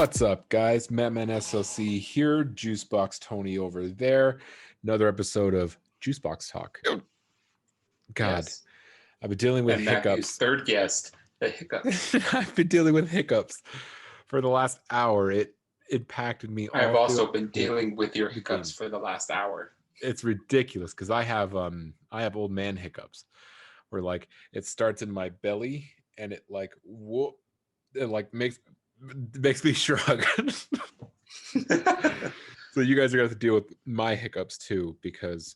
What's up, guys? Madman SLC here. Juicebox Tony over there. Another episode of Juiceboxtalk. God, Yes. I've been dealing with And Matthew's hiccups. third guest, the hiccups. I've been dealing with hiccups for the last hour. It impacted me all I've also through been dealing with your the hiccups game. for the last hour. It's ridiculous because I have old man hiccups where like it starts in my belly and it like whoop, it like makes me shrug. So you guys are going to have to deal with my hiccups too, because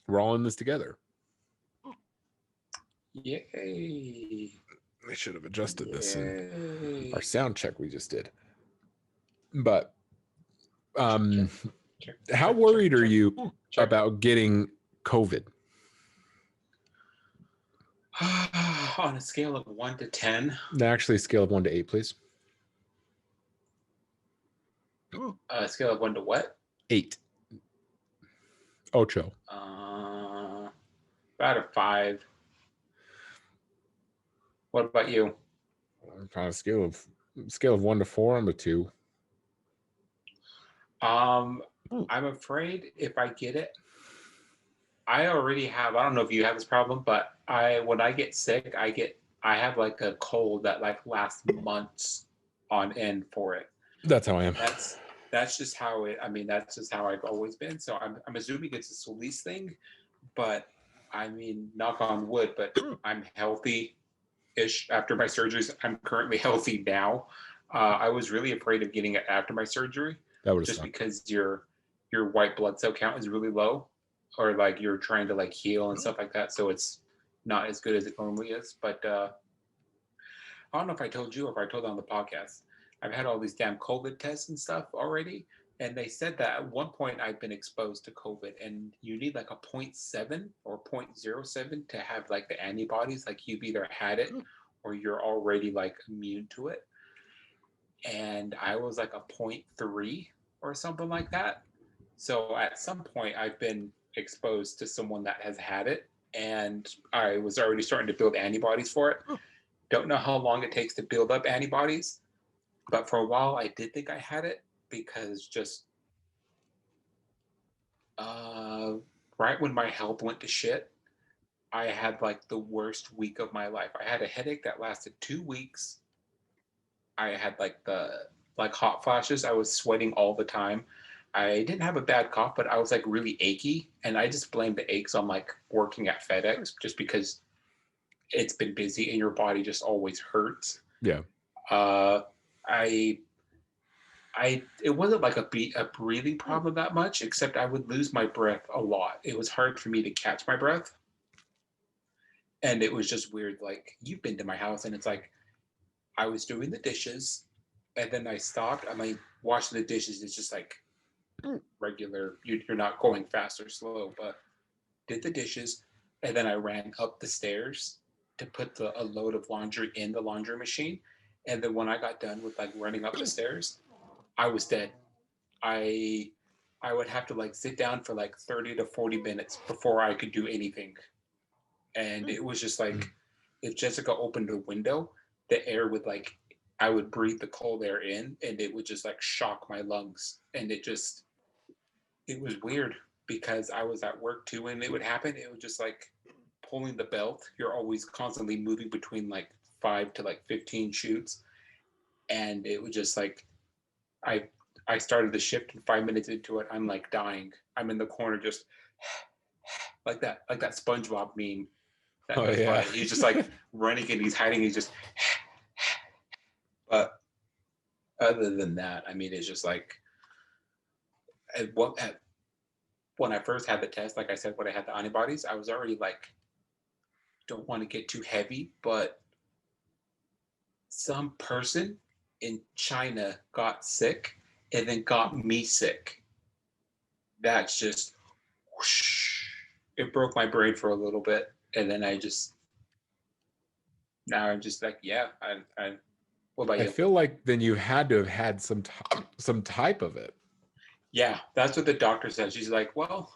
we're all in this together. Yay. I should have adjusted this in our sound check we just did. But how worried are you about getting COVID? On a scale of 1 to 10. Actually, a scale of 1 to 8, please. A scale of 1 to what? 8. Ocho. About a 5. What about you? On a scale of 1 to 4, I'm a 2. I'm afraid if I get it, I already have. I don't know if you have this problem, but when I get sick, I have like a cold that like lasts months on end for it. That's how I am. That's just how it. I mean, that's just how I've always been. So I'm assuming it's a Solis thing, but I mean, knock on wood. But I'm healthy-ish after my surgeries. I'm currently healthy now. I was really afraid of getting it after my surgery, just because your white blood cell count is really low, or like you're trying to like heal and stuff like that. So it's not as good as it normally is. But I don't know if I told you or if I told on the podcast. I've had all these damn COVID tests and stuff already. And they said that at one point I've been exposed to COVID and you need like a 0.7 or 0.07 to have like the antibodies. Like you've either had it or you're already like immune to it. And I was like a 0.3 or something like that. So at some point I've been exposed to someone that has had it and I was already starting to build antibodies for it. Don't know how long it takes to build up antibodies, but for a while I did think I had it because just right when my health went to shit, I had like the worst week of my life. I had a headache that lasted 2 weeks. I had like hot flashes. I was sweating all the time. I didn't have a bad cough, but I was like really achy, and I just blamed the aches on like working at FedEx, just because it's been busy and your body just always hurts. Yeah. It wasn't like a breathing problem that much, except I would lose my breath a lot. It was hard for me to catch my breath, and it was just weird. Like, you've been to my house, and it's like I was doing the dishes, and then I stopped. I'm like washing the dishes. It's just like regular. You're not going fast or slow, but did the dishes, and then I ran up the stairs to put a load of laundry in the laundry machine. And then when I got done with like running up the stairs, I was dead. I would have to like sit down for like 30 to 40 minutes before I could do anything. And it was just like, if Jessica opened a window, the air would like, I would breathe the cold air in and it would just like shock my lungs. And it was weird because I was at work too and it would happen. It was just like pulling the belt. You're always constantly moving between like 5 to like 15 shoots. And it was just like, I started the shift and 5 minutes into it, I'm like dying. I'm in the corner just like that SpongeBob meme. He's just like running and he's hiding. He's just, but other than that, I mean, it's just like, when I first had the test, like I said, when I had the antibodies, I was already like, don't want to get too heavy, but some person in China got sick and then got me sick. That's just whoosh, it broke my brain for a little bit, and then now I'm just like, yeah. What about you? I feel like then you had to have had some type of it. Yeah, that's what the doctor said. She's like, well,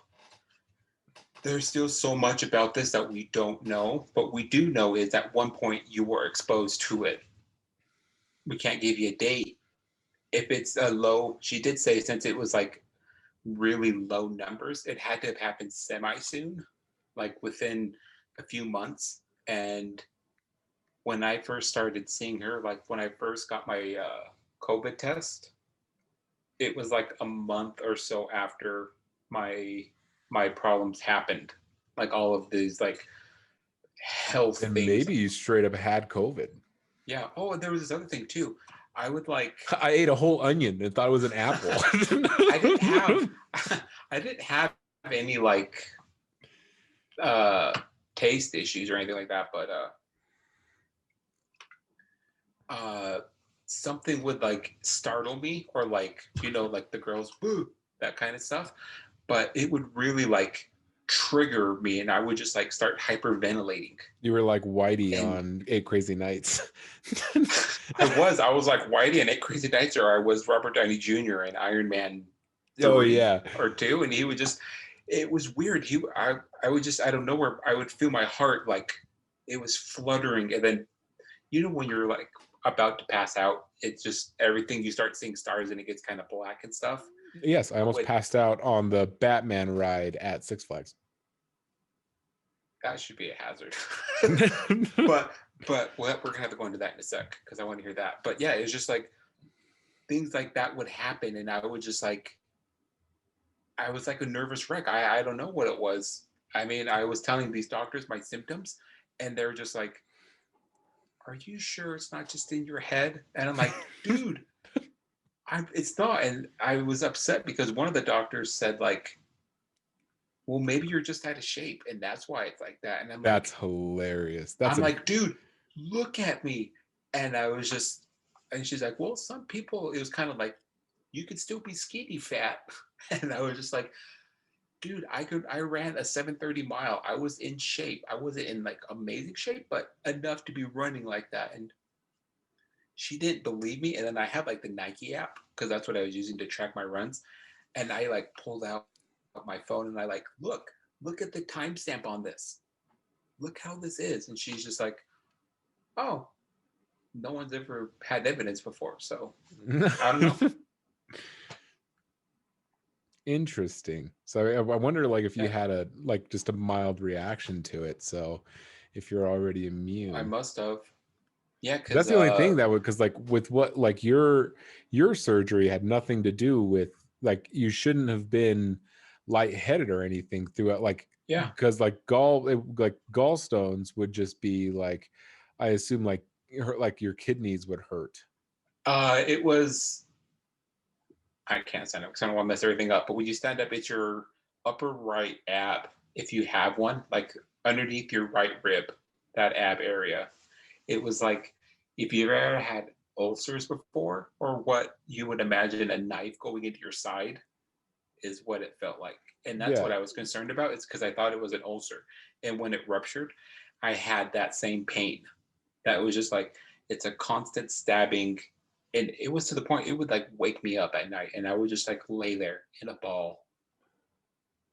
there's still so much about this that we don't know. What we do know is at one point you were exposed to it. We can't give you a date, if it's a low, she did say since it was like really low numbers, it had to have happened semi soon, like within a few months. And when I first started seeing her, like when I first got my COVID test, it was like a month or so after my my problems happened. Like all of these like health And things. maybe you straight up had COVID. Yeah. Oh, and there was this other thing too. I would like I ate a whole onion and thought it was an apple. I didn't have I didn't have any like uh taste issues or anything like that, but uh something would like startle me or like like the girls woo that kind of stuff, but it would really like trigger me and I would just like start hyperventilating. You were like Whitey And on Eight Crazy Nights. I was like Whitey in Eight Crazy Nights, or I was Robert Downey Jr. in Iron Man Oh 3 yeah. or 2, and he would just it was weird. I would just out of nowhere I would feel my heart like it was fluttering, and then when you're like about to pass out, it's just everything, you start seeing stars and it gets kind of black and stuff. Yes, I I almost would passed out on the Batman ride at Six Flags. That should be a hazard. but we're gonna have to go into that in a sec because I want to hear that. But yeah, it's just like things like that would happen, and I would just like I was like a nervous wreck. I don't know what it was. I mean, I was telling these doctors my symptoms, and they're just like, "Are you sure it's not just in your head?" And I'm like, "Dude, it's not." And I was upset because one of the doctors said like, "Well, maybe you're just out of shape, and that's why it's like that." And That's hilarious. I'm like, "Dude, look at me." And I was just, and she's like, "Well, some people," it was kind of like, "You could still be skinny fat." And I was just like, dude, I ran a 7:30 mile. I was in shape. I wasn't in like amazing shape, but enough to be running like that. And she didn't believe me. And then I had like the Nike app because that's what I was using to track my runs. And I like pulled out my phone and I like, look at the timestamp on this. Look how this is. And she's just like, oh, no one's ever had evidence before. So I don't know. Interesting. So I wonder like if you Yeah, had a like just a mild reaction to it. So if you're already I immune. must have. Yeah, That's because the only thing that would, because like with what like your surgery had nothing to do with, like you shouldn't have been lightheaded or anything throughout, like yeah, because like gallstones would just be like, I assume like like your kidneys would hurt. it was I can't stand up because I don't want to mess everything up. But when you stand up, it's your upper right ab, if you have one, like underneath your right rib, that ab area. It was like if you've ever had ulcers before, or what you would imagine a knife going into your side is what it felt like. And that's what Yeah. I was concerned about. It's because I thought it was an ulcer. And when it ruptured, I had that same pain. That was just like, it's a constant stabbing, and it was to the point it would like wake me up at night and I would just like lay there in a ball,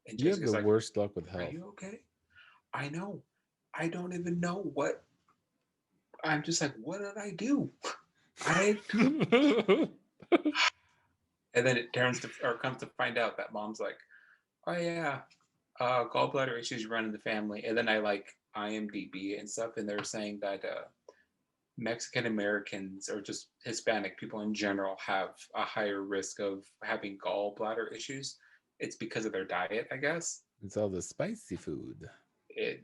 and You have the Jessica's like, worst luck with are health. you okay? I know. I don't even know what. I'm just like, what did I do? I And then it turns to or comes to find out that mom's like, oh yeah, gallbladder issues run in the family. And then I like IMDb and stuff, and they're saying that Mexican Americans or just Hispanic people in general have a higher risk of having gallbladder issues. It's because of their diet, I guess. It's all the spicy food.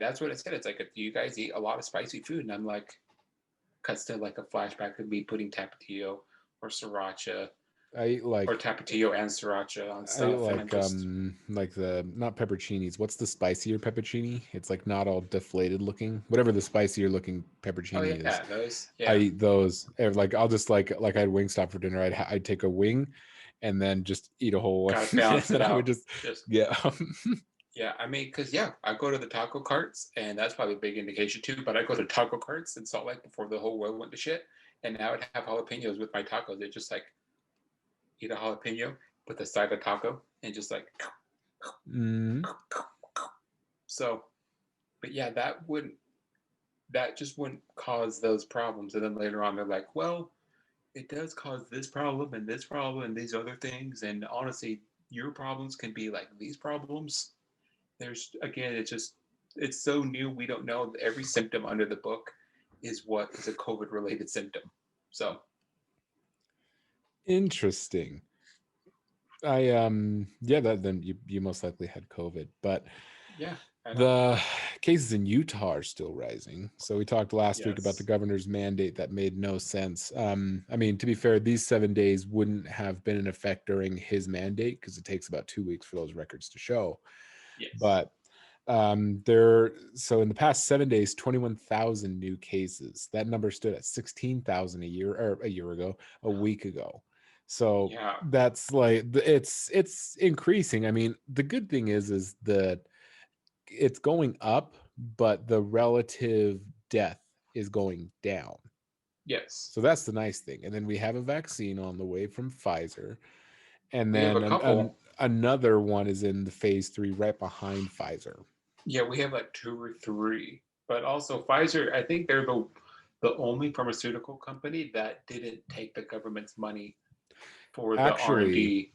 That's what it said. It's like, if you guys eat a lot of spicy food, and I'm like, cuts to like a flashback of me putting tapatio or sriracha I eat or like tapatio and sriracha on I stuff, and I'm just like the not pepperoncinis. What's the spicier pepperoni? It's like not all deflated looking. Whatever the spicier looking oh pepperoni is. yeah, those I yeah, eat those. Like I'll just like I had Wingstop for dinner. I'd take a wing, and then just eat a whole one. gotta And balance it then I would out. just Just yeah. yeah, I mean, because yeah, I go to the taco carts, and that's probably a big indication too. But I go to taco carts in Salt Lake before the whole world went to shit, and now I'd have jalapenos with my tacos. They just like eat a jalapeno with a side of taco and just like Mm. so. But yeah, that just wouldn't cause those problems. And then later on, they're like, well, it does cause this problem and these other things. And honestly, your problems can be like these problems. There's again, it's so new. We don't know every symptom under the book is what is a COVID related symptom. So Interesting. I yeah, that then you most likely had COVID, but yeah, I know. the cases in Utah are still rising. So we talked last week about the Yes. governor's mandate that made no sense. I mean, to be fair, these 7 days wouldn't have been in effect during his mandate because it takes about 2 weeks for those records to show. Yes. But there, so in the past 7 days, 21,000 new cases. That number stood at 16,000 a year ago, a week ago. So Yeah. that's like it's increasing. I mean, the good thing is that it's going up, but the relative death is going down. Yes. So that's the nice thing. And then we have a vaccine on the way from Pfizer, and We have a then couple. another one is in the phase 3 right behind Pfizer. Yeah, we have like two or three. But also Pfizer, I think they're the only pharmaceutical company that didn't take the government's money for the R and Actually, D.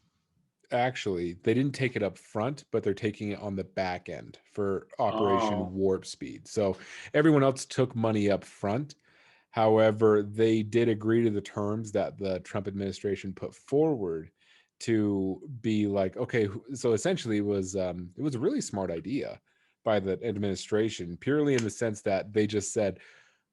actually, they didn't take it up front, but they're taking it on the back end for Operation Oh, Warp Speed. So everyone else took money up front. However, they did agree to the terms that the Trump administration put forward to be like, okay, so essentially it was a really smart idea by the administration, purely in the sense that they just said,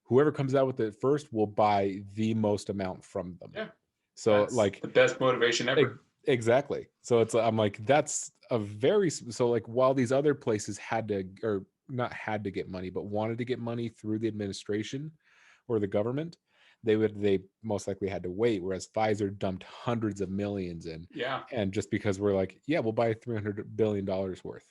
whoever comes out with it first will buy the most amount from them. yeah. So That's like the best motivation ever. exactly. So it's I'm like that's a very so like while these other places had to or not had to get money but wanted to get money through the administration or the government, they most likely had to wait, whereas Pfizer dumped hundreds of millions in, Yeah. and just because we're like, yeah, we'll buy $300 billion worth.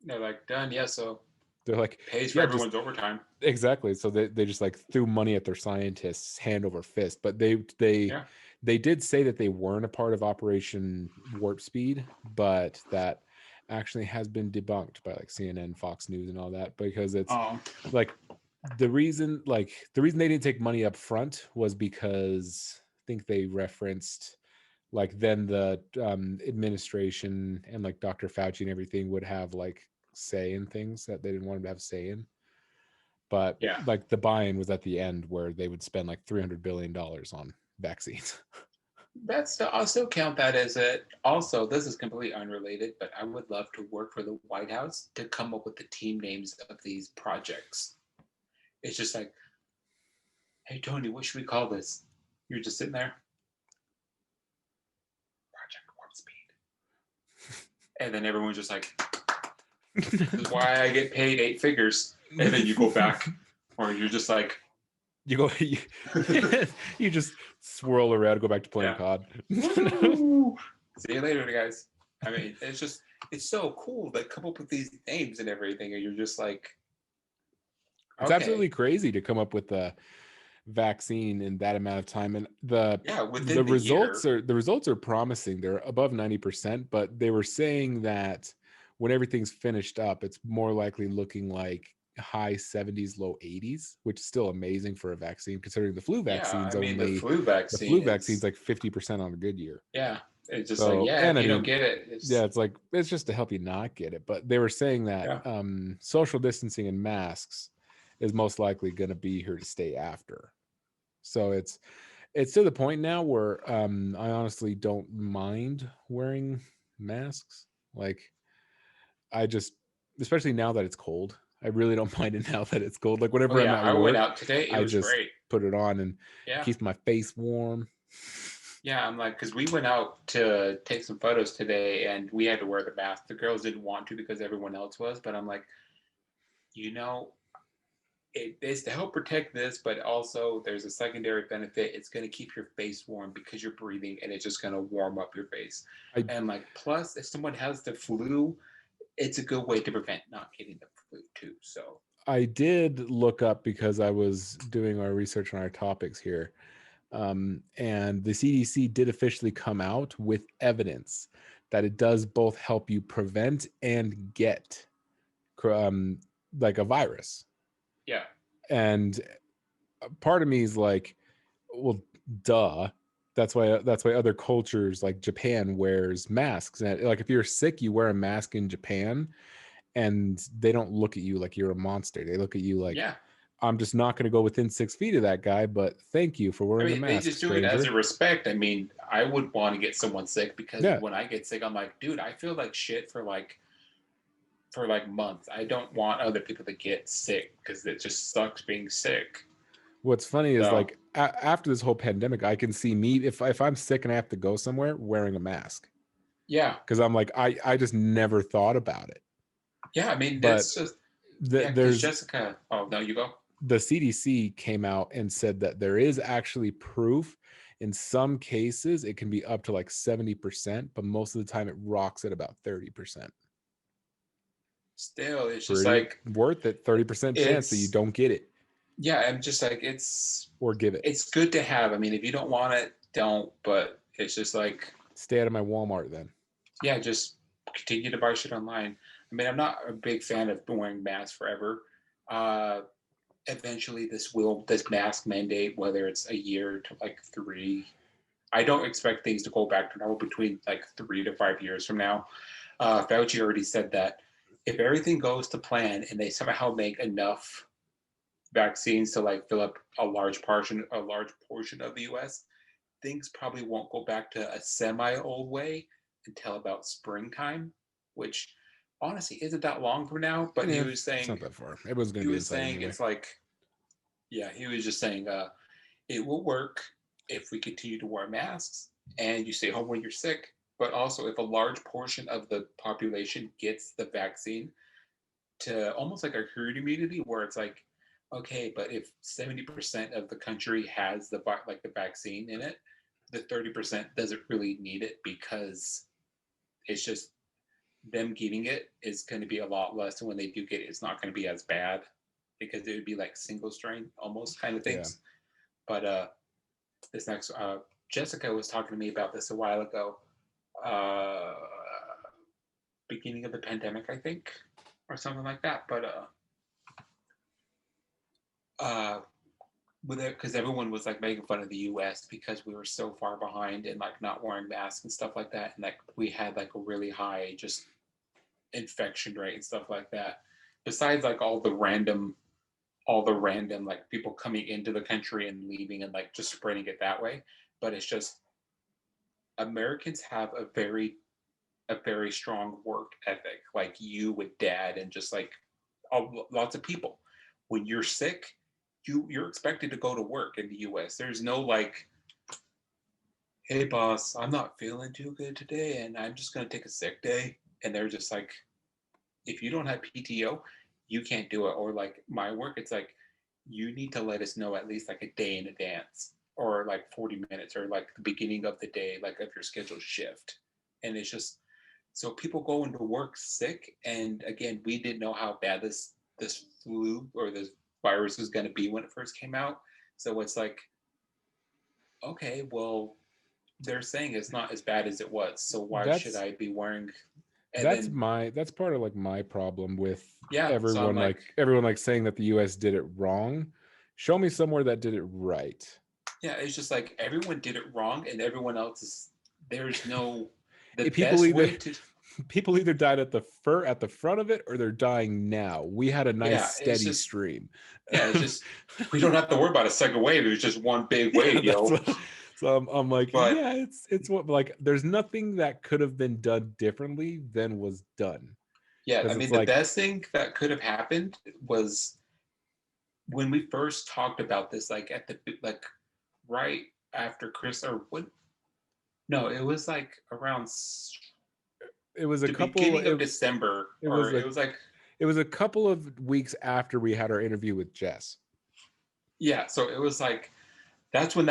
They're like done, yeah, so They're like, pays for yeah, just everyone's overtime. exactly. So they just like threw money at their scientists hand over fist. But Yeah. they did say that they weren't a part of Operation Warp Speed, but that actually has been debunked by like CNN, Fox News, and all that, because it's Um, like the reason they didn't take money up front was because I think they referenced like then the administration and like Dr. Fauci and everything would have like say in things that they didn't want them to have say in. But yeah. like the buy-in was at the end where they would spend like $300 billion on vaccines. I'll still count that as it. Also, this is completely unrelated, but I would love to work for the White House to come up with the team names of these projects. It's just like, hey Tony, what should we call this? You're just sitting there, Project Warp Speed, and then everyone's just like, this is why I get paid 8 figures, and then you go back, or you're just like, you go you just swirl around, go back to playing yeah, COD. see you later, guys. I mean, it's so cool that come up with these names and everything, and you're just like, It's okay, absolutely crazy to come up with a vaccine in that amount of time, and yeah, within the year, the results are promising. They're above 90%, but they were saying that when everything's finished up, it's more likely looking like high 70s, low 80s, which is still amazing for a vaccine considering yeah. I mean, the flu vaccine's like 50% on a good year. yeah, it's just like, So, yeah, and if I you don't mean, get it, yeah, it's it's like it's just to help you not get it. But they were saying that yeah, social distancing and masks is most likely going to be here to stay after. So it's to the point now where I honestly don't mind wearing masks. Like I just, especially now that it's cold, I really don't mind it now that it's cold. Like oh whenever I'm yeah, at I went work, out today. It I was just great. put it on and Yeah, keeps my face warm. yeah. I'm like, because we went out to take some photos today, and we had to wear the mask. The girls didn't want to because everyone else was, but I'm like, you know, it is to help protect this, but also there's a secondary benefit. It's going to keep your face warm because you're breathing, and it's just going to warm up your face. I And like, plus, if someone has the flu, it's a good way to prevent not getting the flu too. So I did look up because I was doing our research on our topics here. And the CDC did officially come out with evidence that it does both help you prevent and get um, like a virus. yeah, And part of me is like, well, duh. That's why other cultures like Japan wears masks. And like if you're sick, you wear a mask in Japan, and they don't look at you like you're a monster. They look at you like, Yeah. I'm just not going to go within 6 feet of that guy, but thank you for I wearing a mean, they mask, just do it as a stranger. respect. I mean, I would want to get someone sick because Yeah. when I get sick, I'm like, dude, I feel like shit for like months. I don't want other people to get sick because it just sucks being sick. What's funny is So like after this whole pandemic, I can see me if I'm sick and I have to go somewhere wearing a mask, yeah, because I'm like I just never thought about it. yeah. I mean, But that's just yeah. Because there's Jessica. Oh no, you go. the CDC came out and said that there is actually proof. In some cases, it can be up to like 70%, but most of the time it rocks at about 30%. Still, it's just Pretty like worth it. 30% chance that you it's don't get it yeah. I'm just like or give it. it's good to have. I mean, if you don't want it, don't. But it's just like Stay out of my Walmart then. yeah, just continue to buy shit online. I mean, I'm not a big fan of wearing masks forever. Uh, Eventually, this mask mandate, whether it's a year to like 3. I don't expect things to go back to normal between like 3 to 5 years from now. Fauci already said that if everything goes to plan and they somehow make enough vaccines to like fill up a large portion of the U.S., things probably won't go back to a semi-old way until about springtime, which honestly isn't that long from now. But he Yeah, was it's saying not that far. Everyone's going he to be was inside saying anyway. it's like yeah, he was just saying it will work if we continue to wear masks and you stay home when you're sick. But also, if a large portion of the population gets the vaccine, to almost like a herd immunity, where it's like, okay, but if 70% of the country has the vaccine in it, the 30% doesn't really need it because it's just them getting it is going to be a lot less, and when they do get it, it's not going to be as bad because it would be like single strain almost kind of Yeah. things. But this next Jessica was talking to me about this a while ago, uh, beginning of the pandemic, I think, or something like that. But uh, with it, because everyone was like making fun of the U.S. because we were so far behind and like not wearing masks and stuff like that, and like we had like a really high just infection rate and stuff like that. Besides like all the random like people coming into the country and leaving and like just spreading it that way, but it's just Americans have a very strong work ethic, like you with dad and just like lots of people. When you're sick, you're expected to go to work in the U.S. There's no like, hey boss, I'm not feeling too good today, and I'm just gonna take a sick day. And they're just like, if you don't have PTO, you can't do it. Or like my work, it's like you need to let us know at least like a day in advance, or like 40 minutes, or like the beginning of the day, like of your scheduled shift. And it's just so people go into work sick, and again, we didn't know how bad this flu or this virus was going to be when it first came out. So it's like, okay, well, they're saying it's not as bad as it was, so why should That's I be wearing? And that's then my that's part of like my problem with yeah, so I'm everyone saying that the US did it wrong. Show me somewhere that did it right. yeah, it's just like everyone did it wrong, and everyone else is there's no the People best either way to people either died at the front of it, or they're dying now. We had a nice yeah, it's steady just stream. yeah, it's just we don't have to worry about a second wave. It was just one big Yeah, wave, that's what. So I'm like, But yeah, it's what, like there's nothing that could have been done differently than was done, yeah, I because it's mean, the like best thing that could have happened was when we first talked about this, like at the like right after Chris or what? No, it was like around it was a the couple beginning of it, December, it or was it a was like it was a couple of weeks after we had our interview with Jess. yeah. So it was like that's when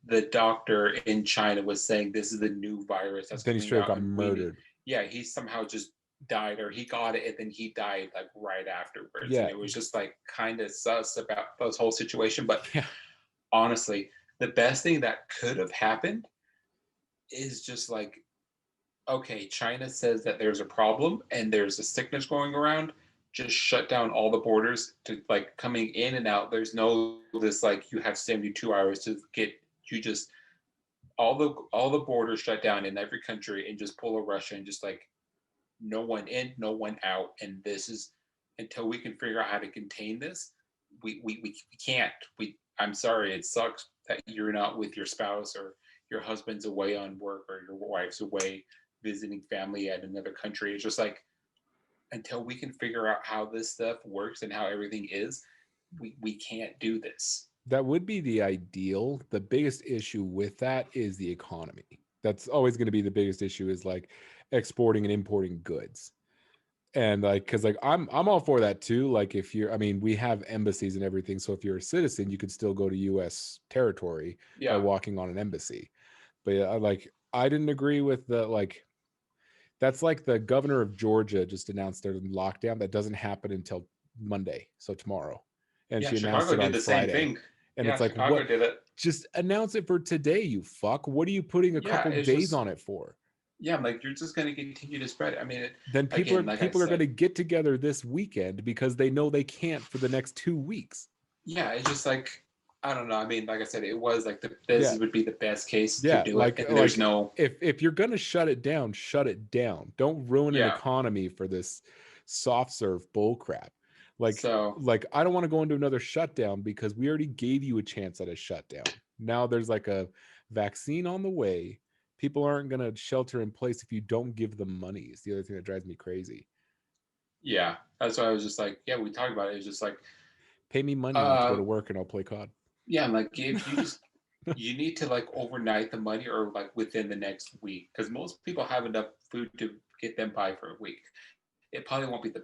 the doctor in China was saying this is the new virus that's Then he coming straight up out, got and murdered. yeah, he somehow just died, or he got it and then he died like right afterwards, and Yeah. it was just like kind of sus about this whole situation. But Yeah. honestly, the best thing that could have happened is just like, okay, China says that there's a problem and there's a sickness going around. Just shut down all the borders to like coming in and out. There's no this like you have 72 hours to get You just all the borders shut down in every country and just pull a Russia and just like no one in, no one out. And this is until we can figure out how to contain this, we can't. I'm sorry, it sucks that you're not with your spouse or your husband's away on work or your wife's away visiting family at another country. It's just like until we can figure out how this stuff works and how everything is, we can't do this. That would be the ideal. The biggest issue with that is the economy. That's always going to be the biggest issue, is like exporting and importing goods. And like, because like I'm all for that too. Like if you're, I mean, we have embassies and everything, so if you're a citizen you could still go to US territory by Yeah. walking on an embassy. But yeah, I didn't agree with the like, that's like the governor of Georgia just announced their lockdown that doesn't happen until Monday, so tomorrow, and Yeah, she announced Chicago it did on the same Friday. thing. And Yeah, it's like, Chicago what? did it. Just announce it for today, you fuck. What are you putting a Yeah, couple it's days just on it for? yeah, I'm like you're just going to continue to spread it. I mean, Then people are again, like I people are going to said, get together this weekend because they know they can't for the next 2 weeks. yeah, it's just like I don't know. I mean, like I said, it was like Yeah, this would be the best case to yeah. do it, Like and there's like no if you're gonna shut it down, shut it down. Don't ruin an yeah. economy for this soft serve bull crap. Like So I don't want to go into another shutdown because we already gave you a chance at a shutdown. Now there's like a vaccine on the way. People aren't gonna shelter in place if you don't give them money. It's the other thing that drives me crazy. yeah, that's why I was just like, yeah, we talked about it. It's just like, Pay me money not to go uh, to work and I'll play COD. yeah, I'm like if you just you need to like overnight the money or like within the next week because most people have enough food to get them by for a week. It probably won't be the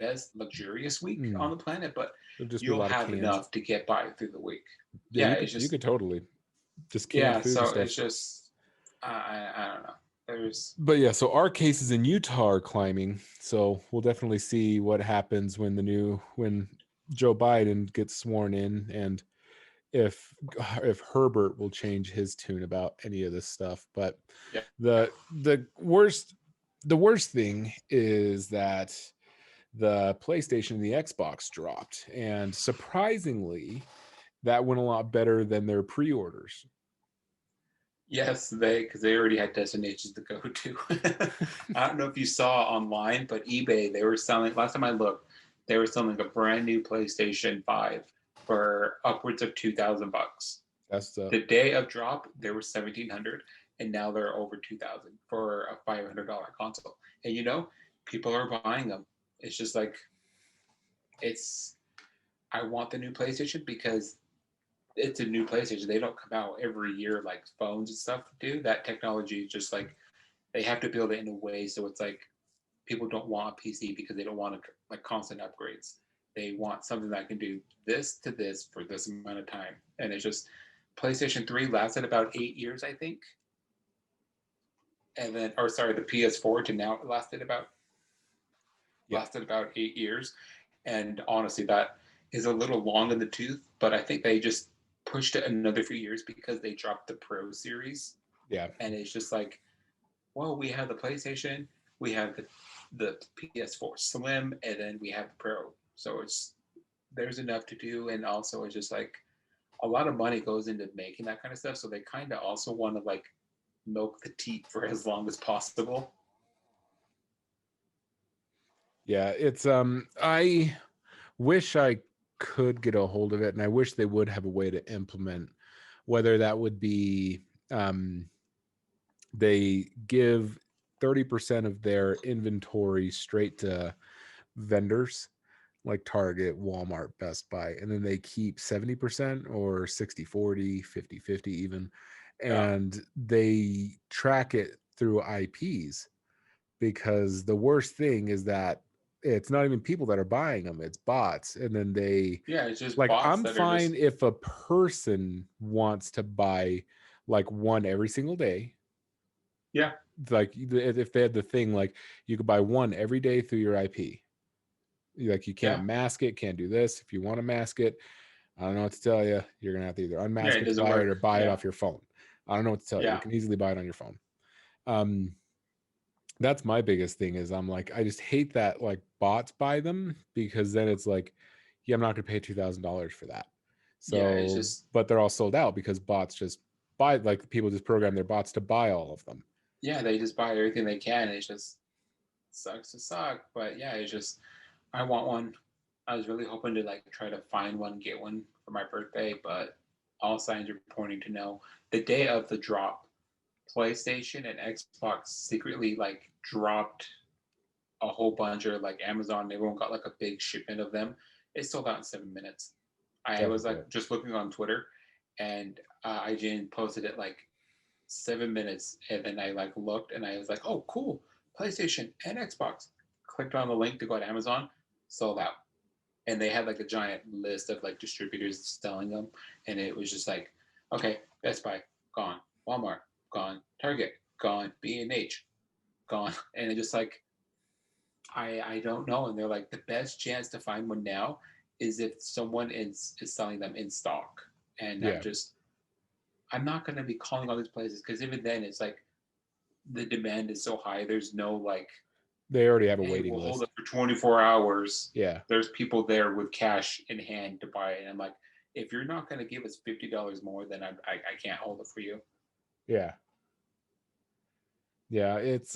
best luxurious week on Mm, the planet, but there'll just be a you'll lot of have cans. enough to get by through the week. Yeah, Yeah, you it's you just could totally just canned yeah. food and So stuff. it's just I don't know. There's But yeah, so our cases in Utah are climbing. So we'll definitely see what happens when Joe Biden gets sworn in, and if if Herbert will change his tune about any of this stuff. But yeah the worst thing is that the PlayStation and the Xbox dropped, and surprisingly, that went a lot better than their pre-orders. yes because they already had destinations to go to. I don't know if you saw online, but eBay they were selling last time I looked, they were selling a brand new PlayStation 5 for upwards of $2,000. That's the The day of drop, they were 1,700, and now they're over 2,000 for a $500 console. And people are buying them. It's just like it's. I want the new PlayStation because it's a new PlayStation. They don't come out every year like phones and stuff do. That technology is just like they have to build it in a way so it's like people don't want a PC because they don't want like constant upgrades. They want something that can do this to this for this amount of time, and it's just PlayStation 3 lasted about 8 years, I think, and then or sorry, the PS4 to now yeah. lasted about 8 years, and honestly, that is a little long in the tooth. But I think they just pushed it another few years because they dropped the Pro series, Yeah. and it's just like, well, we have the PlayStation, we have the PS4 Slim, and then we have the Pro. So there's enough to do, and also it's just like a lot of money goes into making that kind of stuff. So they kind of also want to like milk the teat for as long as possible. Yeah, it's I wish I could get a hold of it, and I wish they would have a way to implement, whether that would be um they give 30% of their inventory straight to vendors like Target, Walmart, Best Buy, and then they keep 70% or 60/40, 50/50 even, Yeah, and they track it through IPs, because the worst thing is that it's not even people that are buying them, it's bots. And then they yeah, it's just like, bots I'm that are fine just if a person wants to buy like one every single day, yeah, like if they had the thing like you could buy one every day through your IP. Like you can't yeah, mask it, can't do this. If you want to mask it, I don't know what to tell you. You're gonna have to either yeah. unmask It it to doesn't buy it work. or buy it Yeah, off your phone. I don't know what to tell you. You yeah, can easily buy it on your phone. Um, that's my biggest thing is I'm like, I just hate that like bots buy them, because then it's like, yeah, I'm not gonna pay $2,000 for that. yeah. It's So, just but they're all sold out because bots just buy, like people just program their bots to buy all of them. Yeah, they just buy everything they can. It just sucks to suck, but yeah, it's just I want one. I was really hoping to like try to find one, get one for my birthday, but all signs are pointing to no. The day of the drop, PlayStation and Xbox secretly like dropped a whole bunch, or like Amazon, everyone got like a big shipment of them. It sold out in 7 minutes. I That's was good. like just looking on Twitter, and IGN posted it like 7 minutes, and then I like looked, and I was like, oh, cool, PlayStation and Xbox. Clicked on the link to go to Amazon, sold out, and they had like a giant list of like distributors selling them, and it was just like, okay, Best Buy gone, Walmart gone, Target gone, B&H gone, and it just like I don't know. And they're like, the best chance to find one now is if someone is selling them in stock. And Yeah, I'm not going to be calling all these places because even then it's like the demand is so high. There's no like, they already have a hey, waiting we'll hold list. it for 24 hours. Yeah, There's people there with cash in hand to buy it. And I'm like, if you're not going to give us $50 more, then I can't hold it for you. yeah, yeah. It's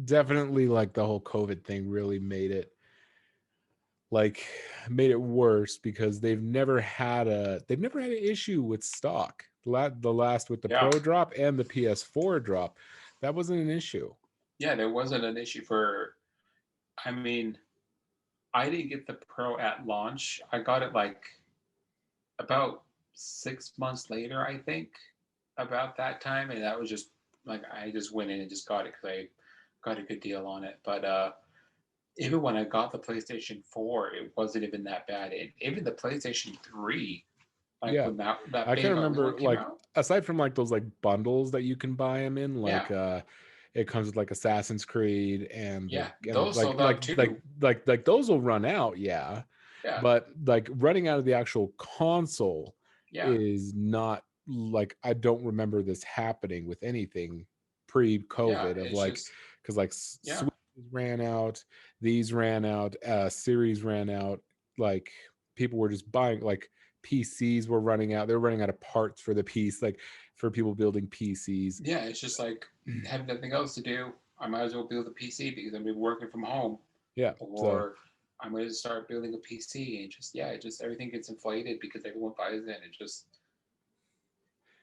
definitely like the whole COVID thing really like made it worse because they've never had an issue with stock. The last with the Yeah. Pro drop and the PS4 drop, that wasn't an issue. Yeah, there wasn't an issue for, I mean, I didn't get the Pro at launch. I got it like about 6 months later, I think, about that time, and that was just like I just went in and just got it because I got a good deal on it. But even when I got the PlayStation 4, it wasn't even that bad. And even the PlayStation 3, like Yeah, when that I can big ugly remember one came like out, aside from like those like bundles that you can buy them in, yeah, like it comes with like Assassin's Creed and yeah, the those sold out too. like those will run out, yeah. Yeah, But like running out of the actual console yeah, is not like I don't remember this happening with anything yeah. pre-COVID of It's like just because like yeah, Switches ran out, these ran out, series ran out, like people were just buying like PCs were running out. They were running out of parts for the piece, like for people building PCs. yeah. It's just like having nothing else to do. I might as well build a PC because I'm working from home, Yeah. So or I'm going to start building a PC, and just yeah, it just everything gets inflated because everyone buys it, and it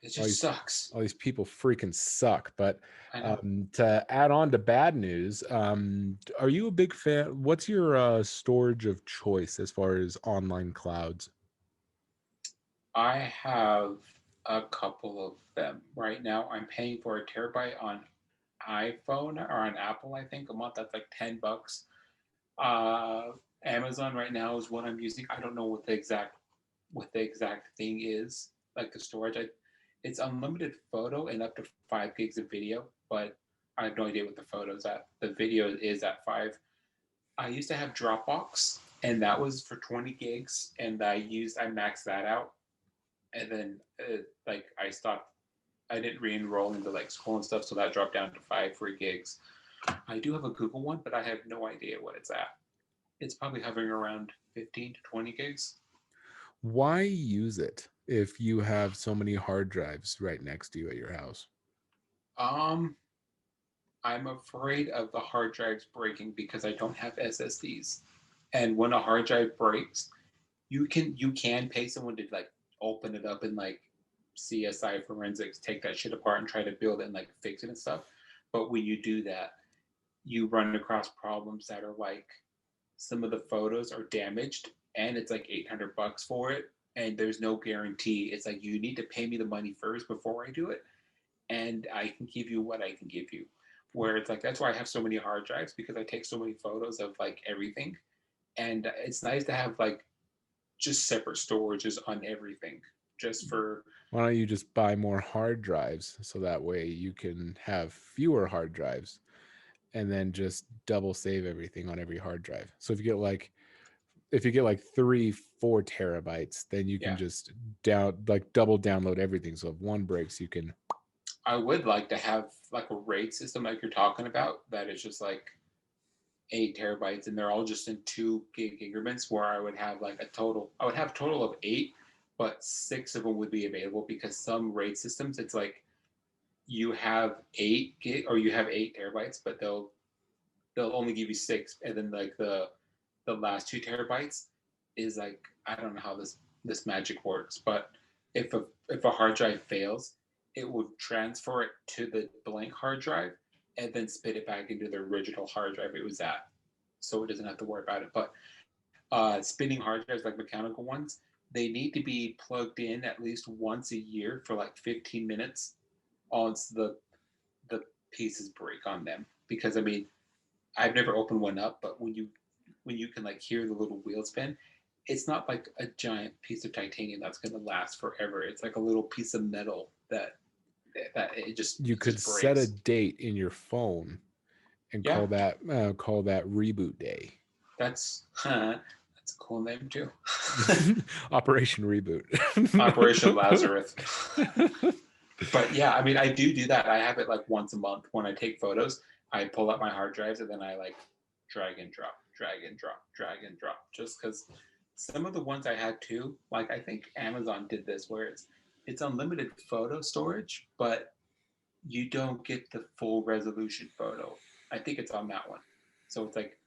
all just these sucks. all these people freaking suck. But I know. to add on to bad news, are you a big fan? What's your storage of choice as far as online clouds? I have a couple of them right now. I'm paying for a terabyte on iPhone or on Apple, I think a month. That's like $10. Uh, Amazon right now is what I'm using. I don't know what the exact thing is, like the storage. It's unlimited photo and up to 5 gigs of video, but I have no idea what the photos at. The video is at 5. I used to have Dropbox, and that was for 20 gigs, and I maxed that out, and then like I stopped. I didn't re-enroll into like school and stuff, so that dropped down to 5 free gigs. I do have a Google one, but I have no idea what it's at. It's probably hovering around 15 to 20 gigs. Why use it if you have so many hard drives right next to you at your house? Um, I'm afraid of the hard drives breaking because I don't have SSDs. And when a hard drive breaks, you can pay someone to like open it up and like CSI forensics, take that shit apart and try to build it and like fix it and stuff. But when you do that, you run across problems that are like some of the photos are damaged and it's like $800 for it, and there's no guarantee. It's like you need to pay me the money first before I do it, and I can give you what I can give you. Where it's like that's why I have so many hard drives, because I take so many photos of like everything, and it's nice to have like just separate storages on everything, just for Why don't you just buy more hard drives so that way you can have fewer hard drives and then just double save everything on every hard drive? So if you get like 3 4 terabytes, then you can yeah. just double download everything. So if one breaks, you can. I would like to have like a RAID system like you're talking about that is just like 8 terabytes, and they're all just in 2 gig increments, where I would have a total of 8, but 6 of them would be available because some RAID systems, it's like you have 8 gig or you have 8 terabytes, but they'll only give you 6, and then like the last 2 terabytes is like, I don't know how this magic works, but if a hard drive fails, it would transfer it to the blank hard drive and then spit it back into the original hard drive it was at, so it doesn't have to worry about it. But spinning hard drives, like mechanical ones, they need to be plugged in at least once a year for like 15 minutes, once the pieces break on them. Because I mean, I've never opened one up, but when you can like hear the little wheel spin, it's not like a giant piece of titanium that's going to last forever. It's like a little piece of metal that You it could just set a breaks. date in your phone and Yeah, call that reboot day. that's a cool name too. Operation Reboot. Operation Lazarus. But yeah, I mean, I do that. I have it like once a month when I take photos. I pull up my hard drives and then I like drag and drop, drag and drop, drag and drop. Just because some of the ones I had too, like I think Amazon did this where it's unlimited photo storage, but you don't get the full resolution photo. I think it's on that one. So it's like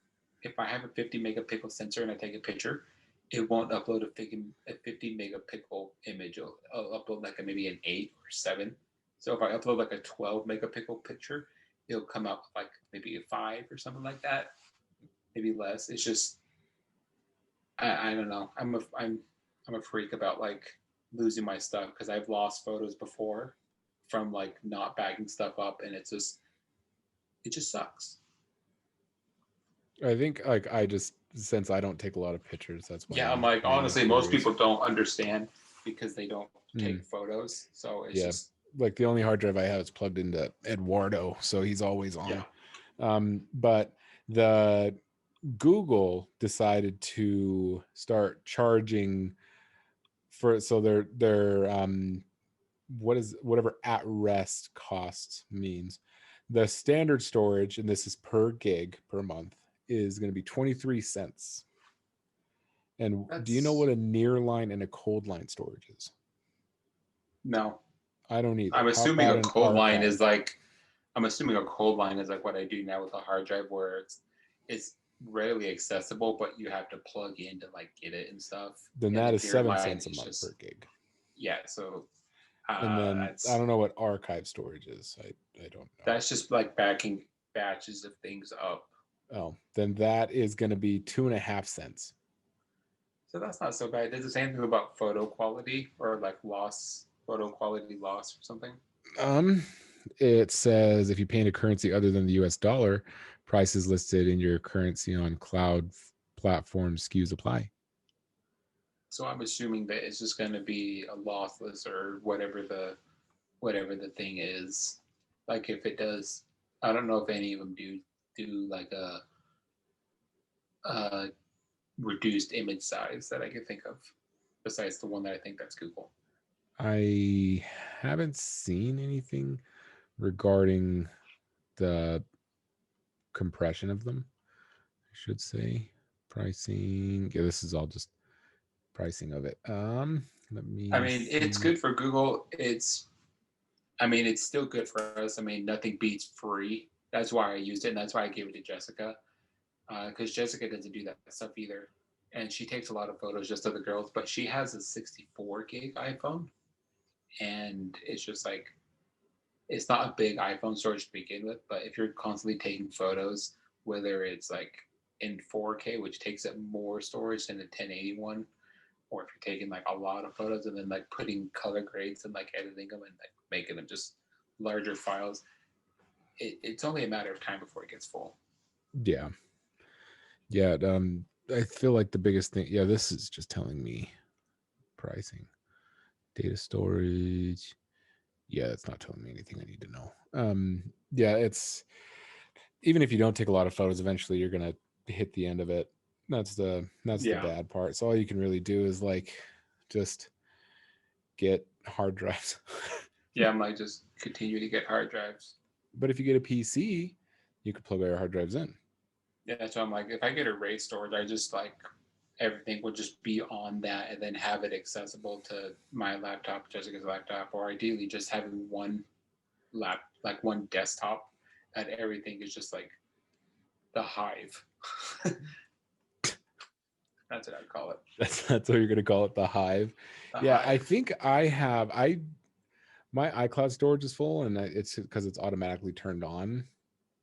if I have a 50 megapixel sensor and I take a picture, it won't upload a 50 megapixel image. It'll upload like maybe an 8 or 7. So if I upload like a 12 megapixel picture, it'll come out like maybe a 5 or something like that, maybe less. It's just I don't know. I'm a freak about like losing my stuff because I've lost photos before from like not bagging stuff up, and it just sucks. I think like I just since I don't take a lot of pictures, that's why Yeah, I'm I'm like, mainly honestly, most curious. people don't understand because they don't Mm, take photos. So it's yeah, just, like the only hard drive I have is plugged into Eduardo, so he's always yeah, on. But the Google decided to start charging for so their what is whatever at rest cost means. The standard storage, and this is per gig per month, is going to be 23 cents. And do you know what that's a near line and a cold line storage is? no. I don't either. I'm How assuming about a an cold line archive? is like, I'm assuming a cold line is like what I do now with a hard drive where it's readily accessible, but you have to plug in to like get it and stuff. Then And that a is near 7 line cents a is month per just, gig. yeah. So And then I that's don't know what archive storage is. I don't know. that's just like backing batches of things up. Oh, then that is going to be 2.5 cents. So that's not so bad. Does it say anything about photo quality or like loss, photo quality loss or something? Um, it says if you pay in a currency other than the US dollar, prices listed in your currency on cloud platform SKUs apply. So I'm assuming that it's just going to be a lossless or whatever the thing is. Like if it does, I don't know if any of them do like a reduced image size that I can think of, besides the one that I think that's Google. I haven't seen anything regarding the compression of them, I should say. Pricing. Yeah, this is all just pricing of it. Let I me mean, it's see. good for Google. I mean, it's still good for us. I mean, nothing beats free. That's why I used it, and that's why I gave it to Jessica, because Jessica doesn't do that stuff either, and she takes a lot of photos just of the girls. But she has a 64 gig iPhone, and it's just like it's not a big iPhone storage to begin with. But if you're constantly taking photos, whether it's like in 4K, which takes up more storage than the 1081, or if you're taking like a lot of photos and then like putting color grades and like editing them and like making them just larger files, it's only a matter of time before it gets full. Yeah. Yeah. I feel like the biggest thing, yeah, this is just telling me pricing. Data storage. Yeah, that's not telling me anything I need to know. Yeah, it's even if you don't take a lot of photos, eventually you're gonna hit the end of it. That's the Yeah. bad part. So all you can really do is like just get hard drives. Yeah, I might just continue to get hard drives. But if you get a PC, you could plug all your hard drives in. Yeah, so I'm like, if I get a RAID storage, I just like everything would just be on that and then have it accessible to my laptop, Jessica's laptop, or ideally just having one like one desktop, and everything is just like the hive. That's what I'd call it. That's what you're gonna call it, the hive. The Yeah, I hive. think I my iCloud storage is full, and it's because it's automatically turned on.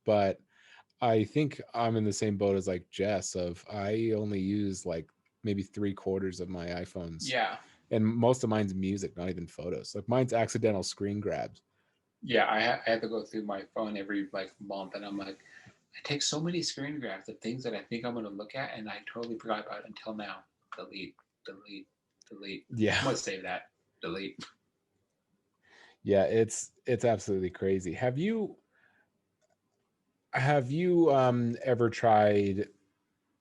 But I think I'm in the same boat as like Jess. Of I only use like maybe 3/4 of my iPhones, Yeah. and most of mine's music, not even photos. Like mine's accidental screen grabs. Yeah, I had to go through my phone every like month, and I'm like, I take so many screen grabs of things that I think I'm gonna look at, and I totally forgot about it until now. Delete, delete, delete. Yeah, I'm gonna save that. Delete. yeah, it's absolutely crazy. Have you ever tried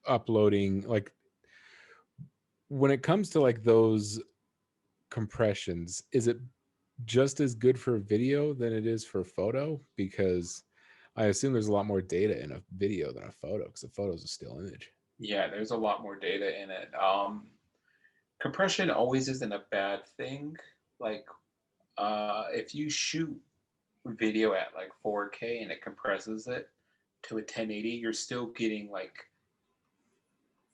uploading, like, when it comes to like those compressions, is it just as good for video than it is for photo? Because I assume there's a lot more data in a video than a photo, because a photo is a still image. Yeah, there's a lot more data in it. Compression always isn't a bad thing. Like, if you shoot video at like 4K and it compresses it to a 1080, you're still getting like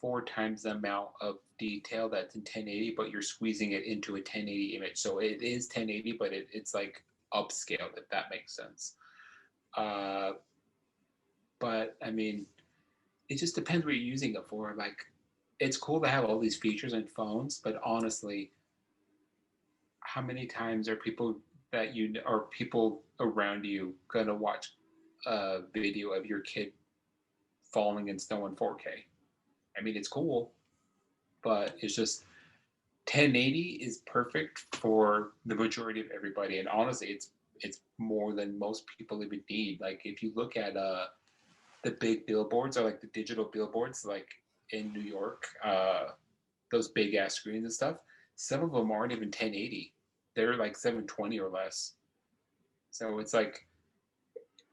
4 times the amount of detail that's in 1080, but you're squeezing it into a 1080 image. So it is 1080, but it's like upscaled, if that makes sense. Uh, but I mean, it just depends what you're using it for. Like, it's cool to have all these features in phones, but honestly, how many times are people that you or people around you gonna watch a video of your kid falling in snow in 4K? I mean, it's cool, but it's just 1080 is perfect for the majority of everybody, and honestly, it's more than most people even need. Like if you look at the big billboards or like the digital billboards, like in New York, those big ass screens and stuff, some of them aren't even 1080. They're like 720 or less. So it's like